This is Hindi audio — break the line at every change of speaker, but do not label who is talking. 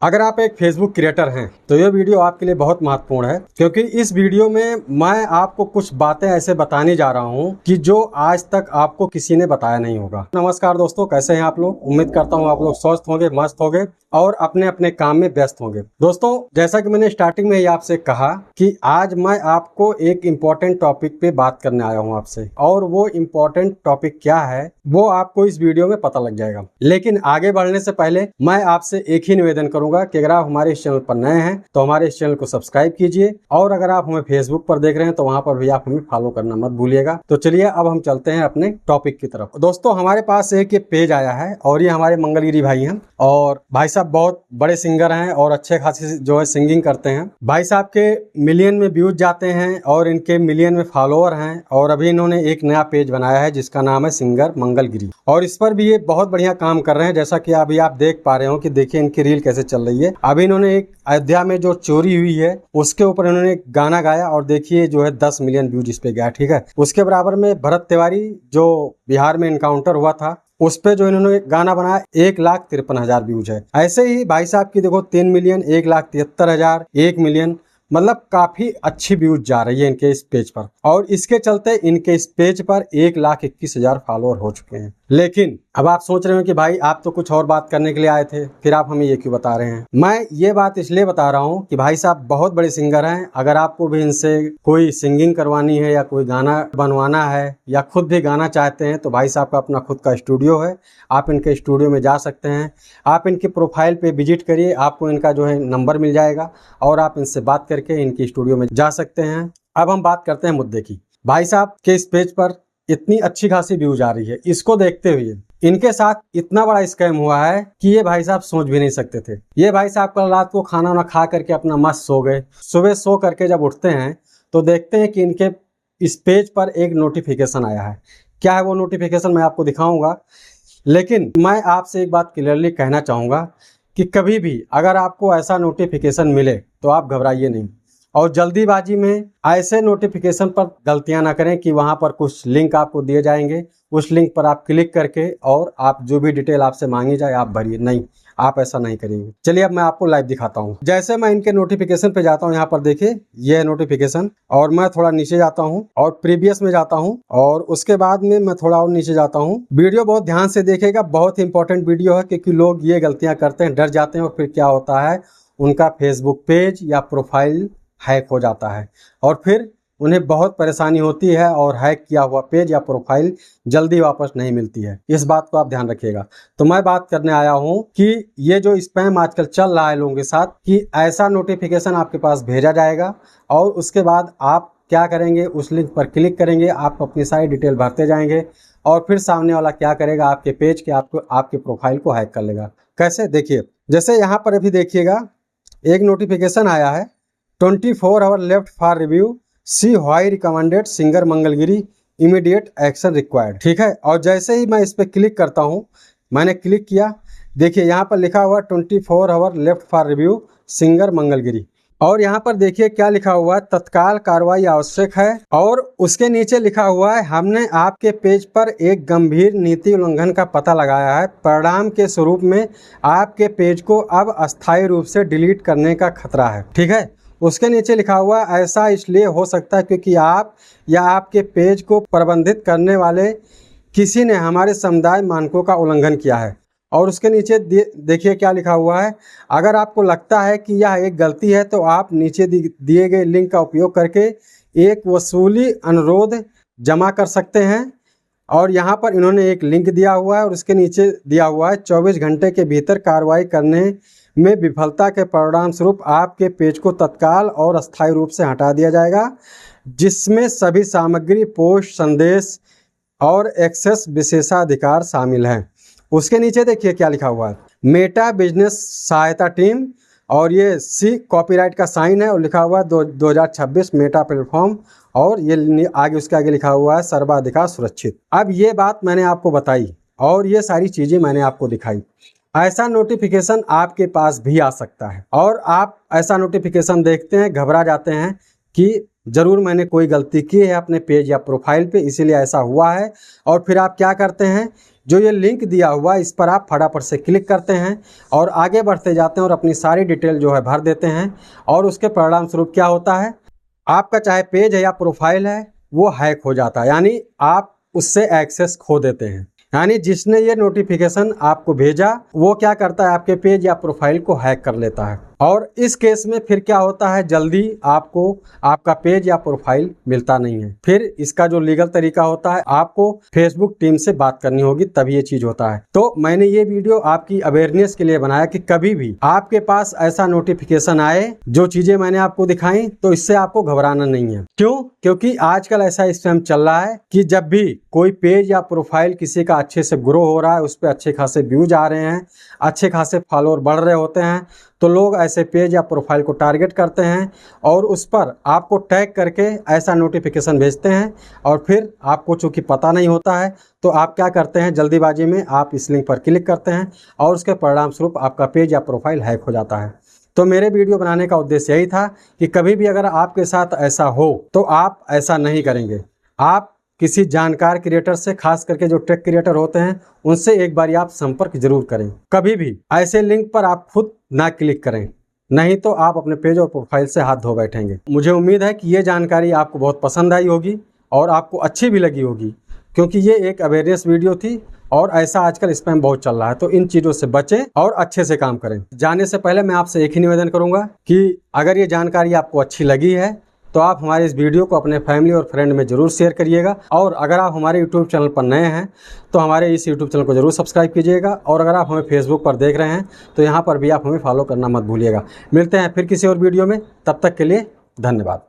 अगर आप एक फेसबुक क्रिएटर हैं तो ये वीडियो आपके लिए बहुत महत्वपूर्ण है, क्योंकि इस वीडियो में मैं आपको कुछ बातें ऐसे बताने जा रहा हूं कि जो आज तक आपको किसी ने बताया नहीं होगा। नमस्कार दोस्तों, कैसे हैं आप लोग? उम्मीद करता हूं आप लोग स्वस्थ होंगे, मस्त होंगे और अपने अपने काम में व्यस्त होंगे। दोस्तों, जैसा कि मैंने स्टार्टिंग में ही आपसे कहा कि आज मैं आपको एक इम्पोर्टेंट टॉपिक पे बात करने आया हूं आपसे, और वो इम्पोर्टेंट टॉपिक क्या है वो आपको इस वीडियो में पता लग जाएगा। लेकिन आगे बढ़ने से पहले मैं आपसे एक ही निवेदन करूंगा कि अगर आप हमारे इस चैनल पर नए हैं तो हमारे इस चैनल को सब्सक्राइब कीजिए, और अगर आप हमें फेसबुक पर देख रहे हैं तो वहां पर भी आप हमें फॉलो करना मत भूलिएगा। तो चलिए अब हम चलते हैं अपने टॉपिक की तरफ। दोस्तों, हमारे पास एक ये पेज आया है और ये हमारे मंगलगिरी भाई हैं, और भाई साहब बहुत बड़े सिंगर हैं और अच्छे खासी जो है सिंगिंग करते हैं। भाई साहब के मिलियन में व्यूज जाते हैं और इनके मिलियन में फॉलोअर हैं, और अभी इन्होंने एक नया पेज बनाया है जिसका नाम है सिंगर मंगलगिरी, और इस पर भी ये बहुत बढ़िया काम कर रहे हैं। जैसा कि अभी आप देख पा रहे हो कि देखिए इनकी रील कैसे चल रही है। अभी इन्होंने एक अयोध्या में जो चोरी हुई है उसके ऊपर इन्होंने एक गाना गाया और देखिए जो है 10 मिलियन व्यूज इस पे गया। ठीक है, उसके बराबर में भरत तिवारी जो बिहार में इनकाउंटर हुआ था उस पे जो इन्होंने गाना बनाया 1,53,000 व्यूज है। ऐसे ही भाई साहब की देखो 3 मिलियन, 1,73,000, 1 मिलियन, मतलब काफी अच्छी व्यूज जा रही है इनके इस पेज पर, और इसके चलते इनके इस पेज पर 1,21,000 फॉलोअर हो चुके हैं। लेकिन अब आप सोच रहे हो कि भाई आप तो कुछ और बात करने के लिए आए थे, फिर आप हमें ये क्यों बता रहे हैं? मैं ये बात इसलिए बता रहा हूँ कि भाई साहब बहुत बड़े सिंगर हैं। अगर आपको भी इनसे कोई सिंगिंग करवानी है या कोई गाना बनवाना है या खुद भी गाना चाहते हैं तो भाई साहब का अपना खुद का स्टूडियो है। आप इनके स्टूडियो में जा सकते हैं, आप इनके प्रोफाइल पे विजिट करिए, आपको इनका जो है नंबर मिल जाएगा और आप इनसे बात करके इनकी स्टूडियो में जा सकते हैं। अब हम बात करते हैं मुद्दे की। भाई साहब के इस पेज पर इतनी अच्छी खासी व्यूज आ रही है, इसको देखते हुए इनके साथ इतना बड़ा स्कैम हुआ है कि ये भाई साहब सोच भी नहीं सकते थे। ये भाई साहब कल रात को खाना वाना खा करके अपना मस्त सो गए। सुबह सो करके जब उठते हैं तो देखते हैं कि इनके इस पेज पर एक नोटिफिकेशन आया है। क्या है वो नोटिफिकेशन, मैं आपको दिखाऊंगा। लेकिन मैं आपसे एक बात क्लियरली कहना चाहूँगा कि कभी भी अगर आपको ऐसा नोटिफिकेशन मिले तो आप घबराइए नहीं, और जल्दीबाजी में ऐसे नोटिफिकेशन पर गलतियां ना करें कि वहां पर कुछ लिंक आपको दिए जाएंगे, उस लिंक पर आप क्लिक करके और आप जो भी डिटेल आपसे मांगी जाए आप भरिए। नहीं, आप ऐसा नहीं करेंगे। चलिए अब मैं आपको लाइव दिखाता हूं। जैसे मैं इनके नोटिफिकेशन पे जाता हूं, यहाँ पर देखिए ये है नोटिफिकेशन, और मैं थोड़ा नीचे जाता हूं और प्रीवियस में जाता हूं, और उसके बाद में मैं थोड़ा और नीचे जाता हूं। वीडियो बहुत ध्यान से देखिएगा, बहुत इंपॉर्टेंट वीडियो है, क्योंकि लोग ये गलतियां करते हैं, डर जाते हैं, और फिर क्या होता है उनका फेसबुक पेज या प्रोफाइल हैक हो जाता है और फिर उन्हें बहुत परेशानी होती है, और हैक किया हुआ पेज या प्रोफाइल जल्दी वापस नहीं मिलती है। इस बात को आप ध्यान रखिएगा। तो मैं बात करने आया हूं कि ये जो स्पैम आजकल चल रहा है लोगों के साथ, कि ऐसा नोटिफिकेशन आपके पास भेजा जाएगा और उसके बाद आप क्या करेंगे, उस लिंक पर क्लिक करेंगे, आप अपनी सारी डिटेल भरते जाएंगे और फिर सामने वाला क्या करेगा, आपके पेज के आपके प्रोफाइल को हैक कर लेगा। कैसे? देखिए, जैसे यहाँ पर अभी देखिएगा एक नोटिफिकेशन आया है, 24 hour left for review, see why recommended singer Mangalgiri, immediate action required. ठीक है, और जैसे ही मैं इस पर क्लिक करता हूँ, मैंने क्लिक किया, देखिए यहाँ पर लिखा हुआ 24 hour left for review singer Mangalgiri, और यहाँ पर देखिए क्या लिखा हुआ है, तत्काल कार्रवाई आवश्यक है, और उसके नीचे लिखा हुआ है हमने आपके पेज पर एक गंभीर नीति उल्लंघन का पता लगाया है, परिणाम के स्वरूप में आपके पेज को अब अस्थायी रूप से डिलीट करने का खतरा है। ठीक है, उसके नीचे लिखा हुआ ऐसा इसलिए हो सकता है क्योंकि आप या आपके पेज को प्रबंधित करने वाले किसी ने हमारे समुदाय मानकों का उल्लंघन किया है। और उसके नीचे देखिए क्या लिखा हुआ है, अगर आपको लगता है कि यह एक गलती है तो आप नीचे दिए गए लिंक का उपयोग करके एक वसूली अनुरोध जमा कर सकते हैं। और यहाँ पर इन्होंने एक लिंक दिया हुआ है और उसके नीचे दिया हुआ है 24 घंटे के भीतर कार्रवाई करने में विफलता के परिणाम स्वरूप आपके पेज को तत्काल और अस्थायी रूप से हटा दिया जाएगा, जिसमें सभी सामग्री, पोस्ट, संदेश और एक्सेस विशेषाधिकार शामिल हैं। उसके नीचे देखिए क्या लिखा हुआ है, मेटा बिजनेस सहायता टीम, और ये सी कॉपीराइट का साइन है और लिखा हुआ है 2026 मेटा प्लेटफॉर्म, और ये आगे उसके आगे लिखा हुआ है सर्वाधिकार सुरक्षित। अब ये बात मैंने आपको बताई और ये सारी चीज़ें मैंने आपको दिखाई। ऐसा नोटिफिकेशन आपके पास भी आ सकता है और आप ऐसा नोटिफिकेशन देखते हैं, घबरा जाते हैं कि ज़रूर मैंने कोई गलती की है अपने पेज या प्रोफाइल पे, इसीलिए ऐसा हुआ है। और फिर आप क्या करते हैं, जो ये लिंक दिया हुआ इस पर आप फटाफट से क्लिक करते हैं और आगे बढ़ते जाते हैं और अपनी सारी डिटेल जो है भर देते हैं। और उसके परिणाम स्वरूप क्या होता है, आपका चाहे पेज है या प्रोफाइल है वो हैक हो जाता है, यानी आप उससे एक्सेस खो देते हैं। यानी जिसने ये नोटिफिकेशन आपको भेजा वो क्या करता है, आपके पेज या प्रोफाइल को हैक कर लेता है। और इस केस में फिर क्या होता है, जल्दी आपको आपका पेज या प्रोफाइल मिलता नहीं है। फिर इसका जो लीगल तरीका होता है, आपको फेसबुक टीम से बात करनी होगी, तभी ये चीज होता है। तो मैंने ये वीडियो आपकी अवेयरनेस के लिए बनाया कि कभी भी आपके पास ऐसा नोटिफिकेशन आए जो चीजें मैंने आपको दिखाई, तो इससे आपको घबराना नहीं है। क्यों? क्योंकि आजकल ऐसा स्कैम चल रहा है कि जब भी कोई पेज या प्रोफाइल किसी का अच्छे से ग्रो हो रहा है, उस पर अच्छे खासे व्यूज आ रहे हैं, अच्छे खासे फॉलोअर बढ़ रहे होते हैं, तो लोग ऐसे पेज या प्रोफाइल को टारगेट करते हैं और उस पर आपको टैग करके ऐसा नोटिफिकेशन भेजते हैं। और फिर आपको चूंकि पता नहीं होता है तो आप क्या करते हैं, जल्दीबाजी में आप इस लिंक पर क्लिक करते हैं और उसके परिणाम स्वरूप आपका पेज या प्रोफाइल हैक हो जाता है। तो मेरे वीडियो बनाने का उद्देश्य यही था कि कभी भी अगर आपके साथ ऐसा हो तो आप ऐसा नहीं करेंगे। आप किसी जानकार क्रिएटर से, खास करके जो टेक क्रिएटर होते हैं, उनसे एक बार आप संपर्क जरूर करें। कभी भी ऐसे लिंक पर आप खुद ना क्लिक करें, नहीं तो आप अपने पेज और प्रोफाइल से हाथ धो बैठेंगे। मुझे उम्मीद है कि ये जानकारी आपको बहुत पसंद आई होगी और आपको अच्छी भी लगी होगी, क्योंकि ये एक अवेयरनेस वीडियो थी और ऐसा आजकल स्पैम बहुत चल रहा है। तो इन चीज़ों से बचें और अच्छे से काम करें। जाने से पहले मैं आपसे एक ही निवेदन करूंगा कि अगर ये जानकारी आपको अच्छी लगी है तो आप हमारे इस वीडियो को अपने फैमिली और फ्रेंड में जरूर शेयर करिएगा। और अगर आप हमारे यूट्यूब चैनल पर नए हैं तो हमारे इस यूट्यूब चैनल को जरूर सब्सक्राइब कीजिएगा। और अगर आप हमें फेसबुक पर देख रहे हैं तो यहाँ पर भी आप हमें फॉलो करना मत भूलिएगा। मिलते हैं फिर किसी और वीडियो में, तब तक के लिए धन्यवाद।